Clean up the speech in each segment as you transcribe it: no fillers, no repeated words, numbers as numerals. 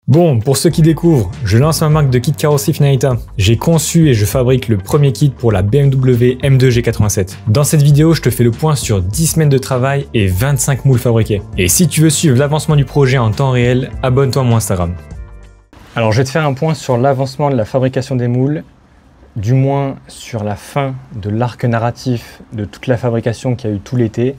Bon, pour ceux qui découvrent, je lance ma marque de kit carrosserie Finalita. J'ai conçu et je fabrique le premier kit pour la BMW M2 G87. Dans cette vidéo, je te fais le point sur 10 semaines de travail et 25 moules fabriqués. Et si tu veux suivre l'avancement du projet en temps réel, abonne-toi à mon Instagram. Alors je vais te faire un point sur l'avancement de la fabrication des moules, du moins sur la fin de l'arc narratif de toute la fabrication qu'il y a eu tout l'été.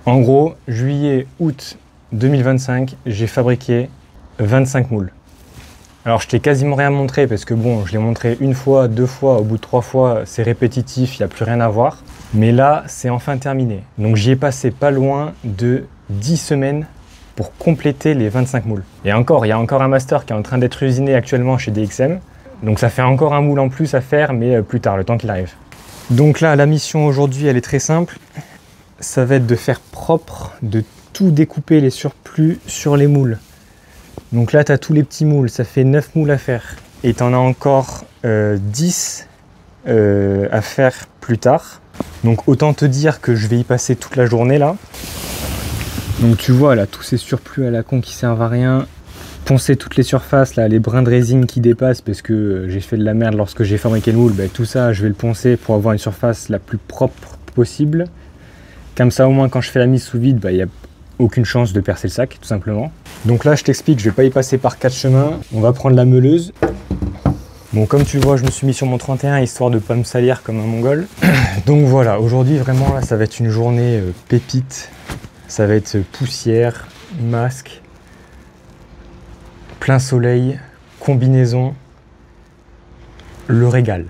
En gros, juillet-août 2025, j'ai fabriqué 25 moules. Alors je t'ai quasiment rien montré parce que bon, je l'ai montré une fois, deux fois, au bout de 3 fois, c'est répétitif, il n'y a plus rien à voir. Mais là, c'est enfin terminé. Donc j'y ai passé pas loin de 10 semaines pour compléter les 25 moules. Et encore, il y a encore un master qui est en train d'être usiné actuellement chez DXM. Donc ça fait encore un moule en plus à faire, mais plus tard, le temps qu'il arrive. Donc là, la mission aujourd'hui, elle est très simple. Ça va être de faire propre, de tout découper les surplus sur les moules. Donc là, tu as tous les petits moules, ça fait 9 moules à faire. Et tu en as encore 10 à faire plus tard. Donc autant te dire que je vais y passer toute la journée là. Donc tu vois là, tous ces surplus à la con qui servent à rien. Poncer toutes les surfaces, là, les brins de résine qui dépassent parce que j'ai fait de la merde lorsque j'ai fabriqué le moule. Ben, tout ça, je vais le poncer pour avoir une surface la plus propre possible. Comme ça, au moins, quand je fais la mise sous vide, il n'y a aucune chance de percer le sac, tout simplement. Donc là, je t'explique, je vais pas y passer par 4 chemins. On va prendre la meuleuse. Bon, comme tu vois, je me suis mis sur mon 31 histoire de pas me salir comme un mongol. Donc voilà, aujourd'hui, vraiment, là, ça va être une journée pépite. Ça va être poussière, masque, plein soleil, combinaison, le régal.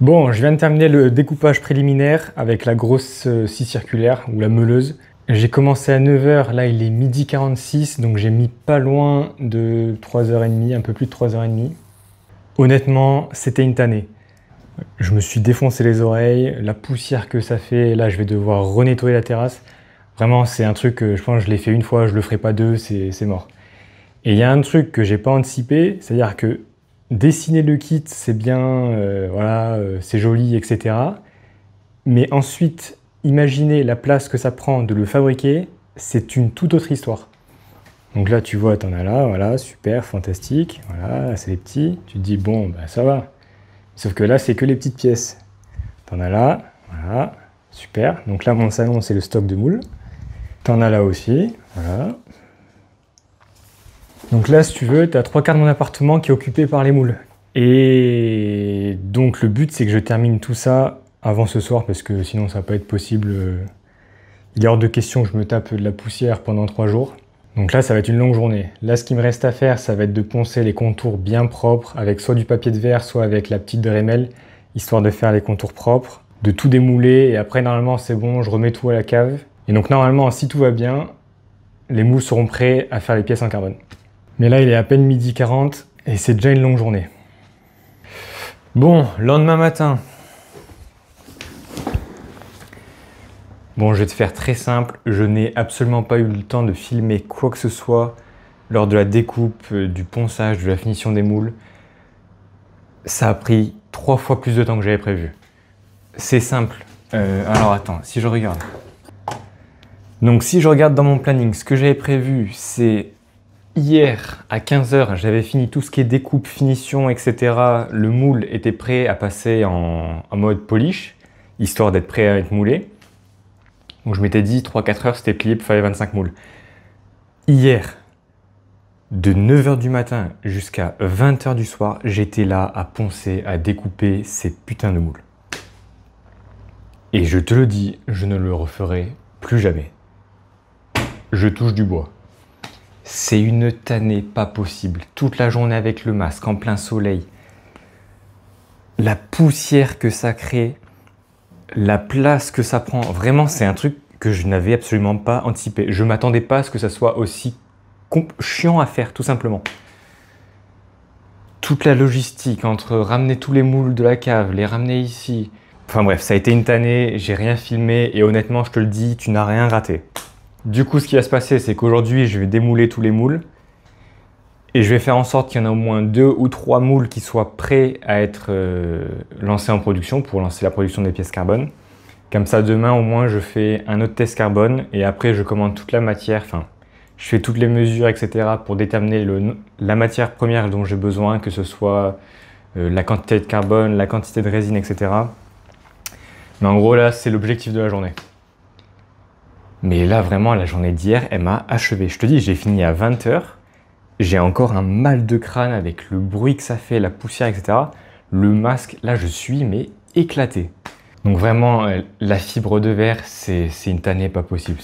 Bon, je viens de terminer le découpage préliminaire avec la grosse scie circulaire ou la meuleuse. J'ai commencé à 9 h, là il est 12h46, donc j'ai mis pas loin de 3h30, un peu plus de 3h30. Honnêtement, c'était une tannée. Je me suis défoncé les oreilles, la poussière que ça fait, là je vais devoir renettoyer la terrasse. Vraiment, c'est un truc que je pense que je l'ai fait une fois, je le ferai pas deux, c'est mort. Et il y a un truc que j'ai pas anticipé, c'est-à-dire que dessiner le kit, c'est bien, voilà, c'est joli, etc. Mais ensuite, imaginer la place que ça prend de le fabriquer, c'est une toute autre histoire. Donc là, tu vois, t'en as là, voilà, super, fantastique. Voilà, c'est les petits. Tu te dis, bon, bah, ça va. Sauf que là, c'est que les petites pièces. T'en as là, voilà, super. Donc là, mon salon, c'est le stock de moules. T'en as là aussi, voilà. Donc là, si tu veux, tu as 3/4 de mon appartement qui est occupé par les moules. Et donc le but, c'est que je termine tout ça avant ce soir, parce que sinon ça va pas être possible. Il est hors de question que je me tape de la poussière pendant 3 jours. Donc là, ça va être une longue journée. Là, ce qui me reste à faire, ça va être de poncer les contours bien propres avec soit du papier de verre, soit avec la petite Dremel, histoire de faire les contours propres, de tout démouler et après, normalement, c'est bon, je remets tout à la cave. Et donc, normalement, si tout va bien, les moules seront prêts à faire les pièces en carbone. Mais là, il est à peine 12h40 et c'est déjà une longue journée. Bon, lendemain matin. Bon, je vais te faire très simple. Je n'ai absolument pas eu le temps de filmer quoi que ce soit lors de la découpe, du ponçage, de la finition des moules. Ça a pris 3 fois plus de temps que j'avais prévu. C'est simple. Alors attends, si je regarde. Donc si je regarde dans mon planning, ce que j'avais prévu, c'est hier à 15 h, j'avais fini tout ce qui est découpe, finition, etc. Le moule était prêt à passer en mode polish, histoire d'être prêt à être moulé. Donc je m'étais dit 3-4 heures, c'était plié pour faire les 25 moules. Hier, de 9 h du matin jusqu'à 20 h du soir, j'étais là à poncer, à découper ces putains de moules. Et je te le dis, je ne le referai plus jamais. Je touche du bois. C'est une tannée pas possible. Toute la journée avec le masque, en plein soleil. La poussière que ça crée, la place que ça prend. Vraiment, c'est un truc que je n'avais absolument pas anticipé. Je ne m'attendais pas à ce que ça soit aussi chiant à faire, tout simplement. Toute la logistique entre ramener tous les moules de la cave, les ramener ici. Enfin bref, ça a été une tannée, j'ai rien filmé et honnêtement, je te le dis, tu n'as rien raté. Du coup, ce qui va se passer, c'est qu'aujourd'hui, je vais démouler tous les moules et je vais faire en sorte qu'il y en a au moins 2 ou 3 moules qui soient prêts à être lancés en production pour lancer la production des pièces carbone. Comme ça, demain, au moins, je fais un autre test carbone et après, je commande toute la matière, enfin, je fais toutes les mesures, etc. pour déterminer la matière première dont j'ai besoin, que ce soit la quantité de carbone, la quantité de résine, etc. Mais en gros, là, c'est l'objectif de la journée. Mais là, vraiment, la journée d'hier, elle m'a achevé. Je te dis, j'ai fini à 20 h. J'ai encore un mal de crâne avec le bruit que ça fait, la poussière, etc. Le masque, là, je suis mais éclaté. Donc vraiment, la fibre de verre, c'est une tannée pas possible.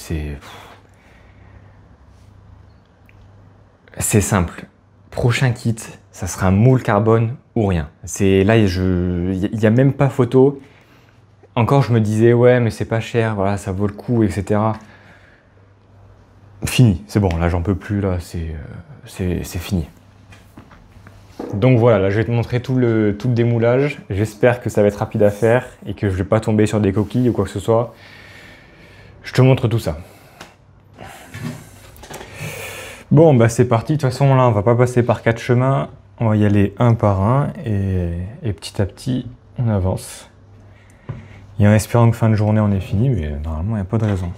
C'est simple. Prochain kit, ça sera un moule carbone ou rien. Là, il n'y a même pas photo. Encore, je me disais, ouais, mais c'est pas cher, voilà, ça vaut le coup, etc. Fini, c'est bon, là, j'en peux plus, là, c'est fini. Donc voilà, là, je vais te montrer tout le démoulage. J'espère que ça va être rapide à faire et que je vais pas tomber sur des coquilles ou quoi que ce soit. Je te montre tout ça. Bon, bah c'est parti. De toute façon, là, on va pas passer par 4 chemins. On va y aller un par un et petit à petit, on avance. Et en espérant que fin de journée on est fini, mais normalement il n'y a pas de raison.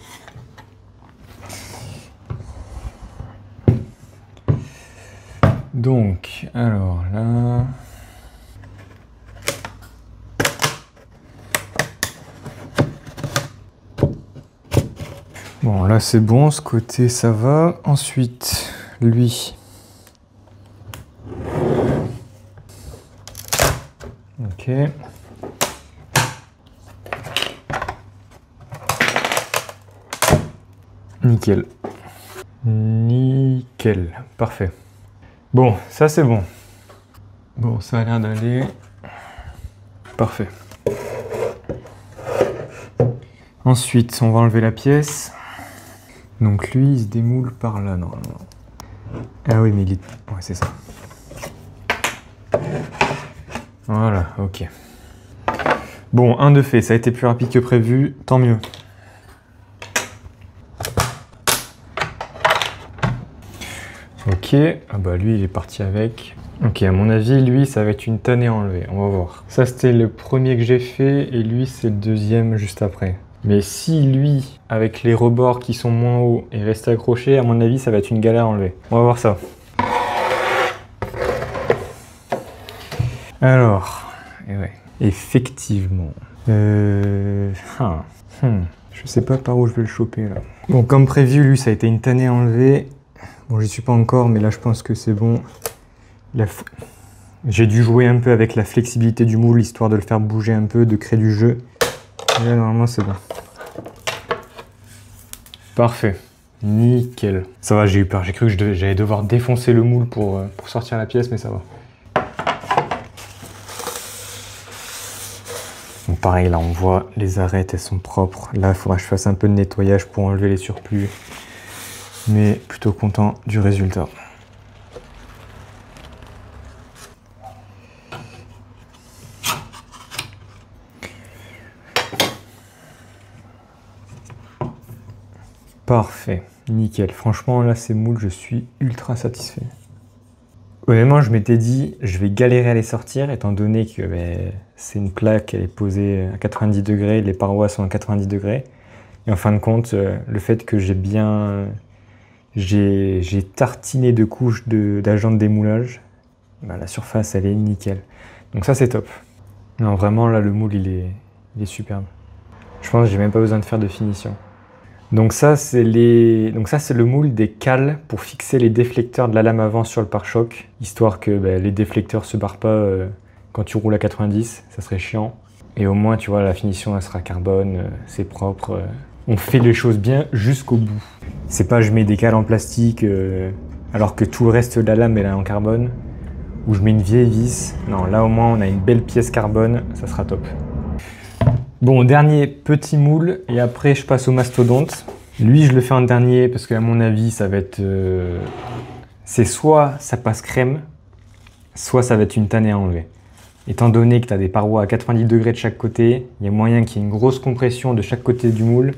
Donc, alors là... Bon, là c'est bon, ce côté ça va. Ensuite, lui... Ok... Nickel. Nickel. Parfait. Bon, ça c'est bon. Bon, ça a l'air d'aller. Parfait. Ensuite, on va enlever la pièce. Donc lui, il se démoule par là, normalement. Ah oui, mais il est... Ouais, c'est ça. Voilà, ok. Bon, un de fait, ça a été plus rapide que prévu, tant mieux. Ok, ah bah lui il est parti avec. Ok, à mon avis, lui ça va être une tannée à enlever, on va voir. Ça c'était le premier que j'ai fait et lui c'est le deuxième juste après. Mais si lui, avec les rebords qui sont moins hauts, est resté accroché, à mon avis ça va être une galère à enlever. On va voir ça. Alors, ouais, effectivement. Je sais pas par où je vais le choper là. Bon, comme prévu, lui ça a été une tannée à enlever. Bon, j'y suis pas encore, mais là, je pense que c'est bon. J'ai dû jouer un peu avec la flexibilité du moule, histoire de le faire bouger un peu, de créer du jeu. Et là, normalement, c'est bon. Parfait. Nickel. Ça va, j'ai eu peur. J'ai cru que j'allais devoir défoncer le moule pour sortir la pièce, mais ça va. Donc pareil, là, on voit les arêtes, elles sont propres. Là, il faudra que je fasse un peu de nettoyage pour enlever les surplus. Mais plutôt content du résultat. Parfait, nickel. Franchement, là, ces moules, je suis ultra satisfait. Honnêtement, je m'étais dit, je vais galérer à les sortir, étant donné que c'est une plaque, elle est posée à 90 degrés, les parois sont à 90 degrés. Et en fin de compte, le fait que j'ai tartiné de couches d'agent de démoulage, la surface, elle est nickel. Donc ça, c'est top. Non, vraiment, là, le moule, il est superbe. Je pense que j'ai même pas besoin de faire de finition. Donc ça, c'est le moule des cales pour fixer les déflecteurs de la lame avant sur le pare-choc, histoire que les déflecteurs se barrent pas quand tu roules à 90, ça serait chiant. Et au moins, tu vois, la finition, elle sera carbone, c'est propre. On fait les choses bien jusqu'au bout. C'est pas je mets des cales en plastique alors que tout le reste de la lame elle est en carbone, ou je mets une vieille vis. Non, là au moins on a une belle pièce carbone, ça sera top. Bon, dernier petit moule, et après je passe au mastodonte. Lui, je le fais en dernier parce qu'à mon avis, ça va être... c'est soit ça passe crème, soit ça va être une tannée à enlever. Étant donné que tu as des parois à 90 degrés de chaque côté, il y a moyen qu'il y ait une grosse compression de chaque côté du moule.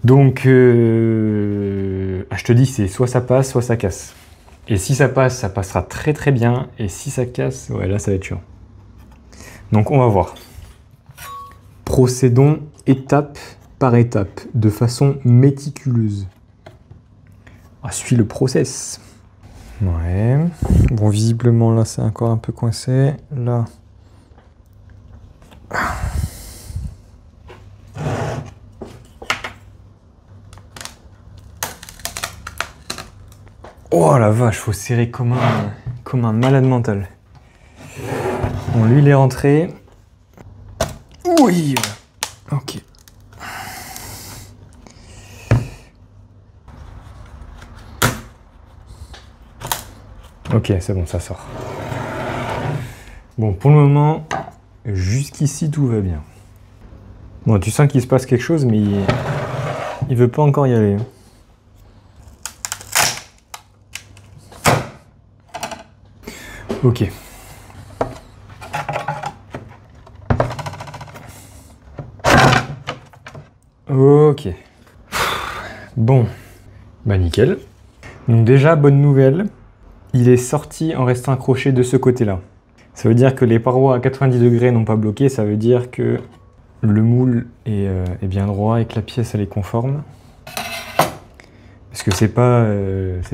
Donc, je te dis, c'est soit ça passe, soit ça casse. Et si ça passe, ça passera très très bien. Et si ça casse, ouais, là, ça va être chiant. Donc, on va voir. Procédons étape par étape, de façon méticuleuse. On suit le process. Ouais. Bon, visiblement, là, c'est encore un peu coincé. Là. Oh la vache, faut serrer comme un malade mental. Bon, lui, il est rentré. Oui. Ok. Ok, c'est bon, ça sort. Bon, pour le moment, jusqu'ici, tout va bien. Bon, tu sens qu'il se passe quelque chose, mais il veut pas encore y aller. Ok. Ok. Bon. Bah nickel. Donc déjà, bonne nouvelle. Il est sorti en restant accroché de ce côté-là. Ça veut dire que les parois à 90 degrés n'ont pas bloqué. Ça veut dire que le moule est bien droit et que la pièce, elle est conforme. Parce que c'est pas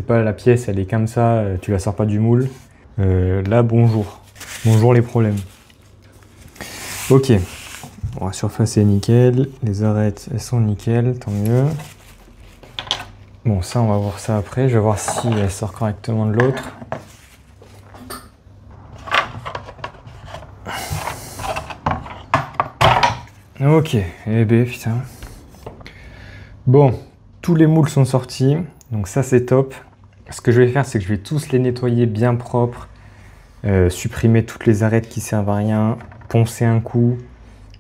la pièce, elle est comme ça, tu la sors pas du moule. Là, bonjour. Bonjour les problèmes. Ok. Bon, la surface est nickel. Les arêtes, elles sont nickel, tant mieux. Bon, ça, on va voir ça après. Je vais voir si elle sort correctement de l'autre. Ok. Eh ben, putain. Bon, tous les moules sont sortis. Donc ça, c'est top. Ce que je vais faire, c'est que je vais tous les nettoyer bien propres. Supprimer toutes les arêtes qui servent à rien. Poncer un coup.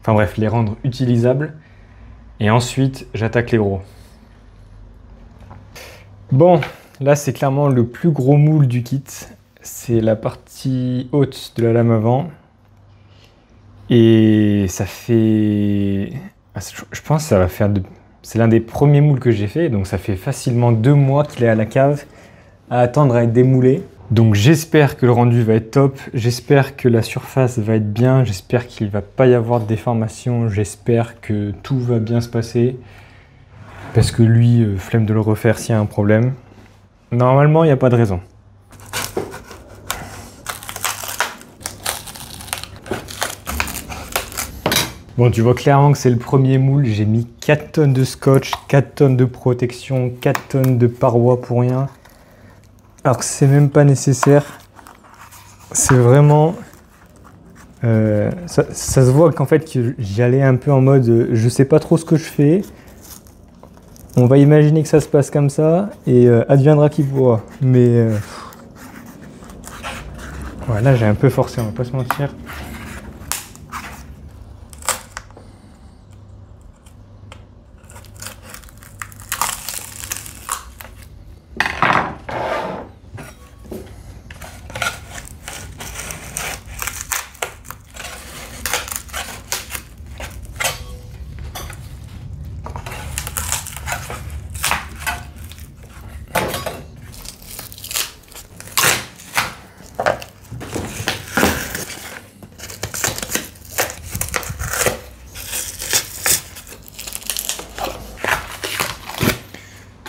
Enfin bref, les rendre utilisables. Et ensuite, j'attaque les gros. Bon, là c'est clairement le plus gros moule du kit. C'est la partie haute de la lame avant. Et ça fait... Je pense que ça va faire... C'est l'un des premiers moules que j'ai fait. Donc ça fait facilement 2 mois qu'il est à la cave à attendre à être démoulé. Donc j'espère que le rendu va être top. J'espère que la surface va être bien. J'espère qu'il ne va pas y avoir de déformation. J'espère que tout va bien se passer. Parce que lui, flemme de le refaire s'il y a un problème. Normalement, il n'y a pas de raison. Bon, tu vois clairement que c'est le premier moule. J'ai mis 4 tonnes de scotch, 4 tonnes de protection, 4 tonnes de parois pour rien. Alors que c'est même pas nécessaire. C'est vraiment... ça se voit qu'en fait, j'y allais un peu en mode je sais pas trop ce que je fais. On va imaginer que ça se passe comme ça et adviendra qui pourra. Mais voilà, j'ai un peu forcé, on va pas se mentir.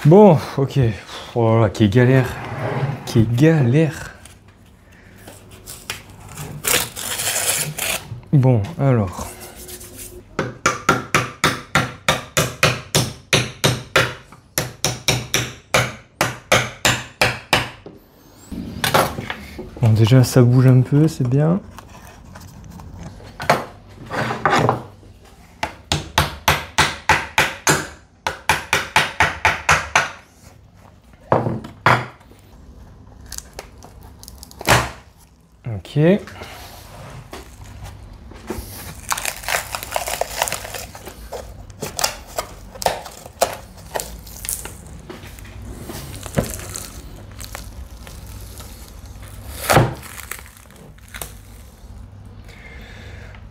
Bon, ok. Oh là là, quelle galère. Quelle galère. Bon, alors. Bon, déjà, ça bouge un peu, c'est bien. Ok.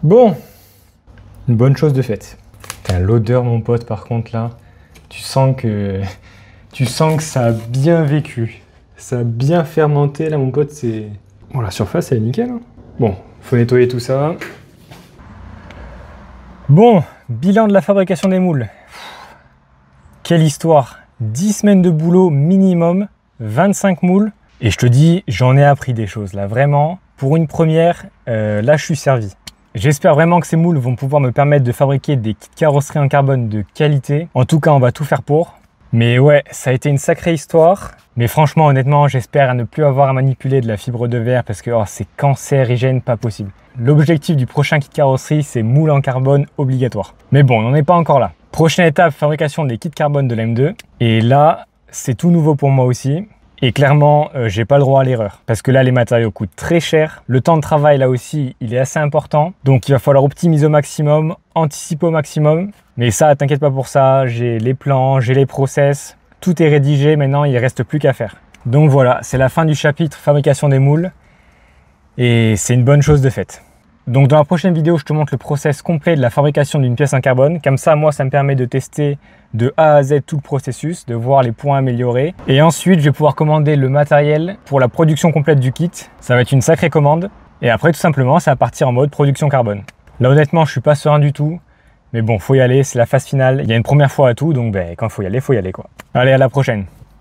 Bon, une bonne chose de faite. L'odeur, mon pote, par contre là, tu sens que ça a bien vécu, ça a bien fermenté là, mon pote. C'est bon, la surface elle est nickel. Hein. Bon, faut nettoyer tout ça. Bon, bilan de la fabrication des moules. Quelle histoire! 10 semaines de boulot minimum, 25 moules. Et je te dis, j'en ai appris des choses là, vraiment. Pour une première, là je suis servi. J'espère vraiment que ces moules vont pouvoir me permettre de fabriquer des kits carrosserie en carbone de qualité. En tout cas, on va tout faire pour. Mais ouais, ça a été une sacrée histoire. Mais franchement, honnêtement, j'espère à ne plus avoir à manipuler de la fibre de verre parce que c'est cancérigène, pas possible. L'objectif du prochain kit carrosserie, c'est moule en carbone obligatoire. Mais bon, on n'en est pas encore là. Prochaine étape, fabrication des kits carbone de la M2. Et là, c'est tout nouveau pour moi aussi. Et clairement, j'ai pas le droit à l'erreur. Parce que là, les matériaux coûtent très cher. Le temps de travail, là aussi, il est assez important. Donc, il va falloir optimiser au maximum, anticiper au maximum. Mais ça, t'inquiète pas pour ça. J'ai les plans, j'ai les process. Tout est rédigé. Maintenant, il ne reste plus qu'à faire. Donc voilà, c'est la fin du chapitre fabrication des moules. Et c'est une bonne chose de faite. Donc dans la prochaine vidéo, je te montre le process complet de la fabrication d'une pièce en carbone. Comme ça, moi, ça me permet de tester de A à Z tout le processus, de voir les points améliorés. Et ensuite, je vais pouvoir commander le matériel pour la production complète du kit. Ça va être une sacrée commande. Et après, tout simplement, ça va partir en mode production carbone. Là, honnêtement, je suis pas serein du tout. Mais bon, faut y aller, c'est la phase finale. Il y a une première fois à tout, donc quand faut y aller, quoi. Allez, à la prochaine.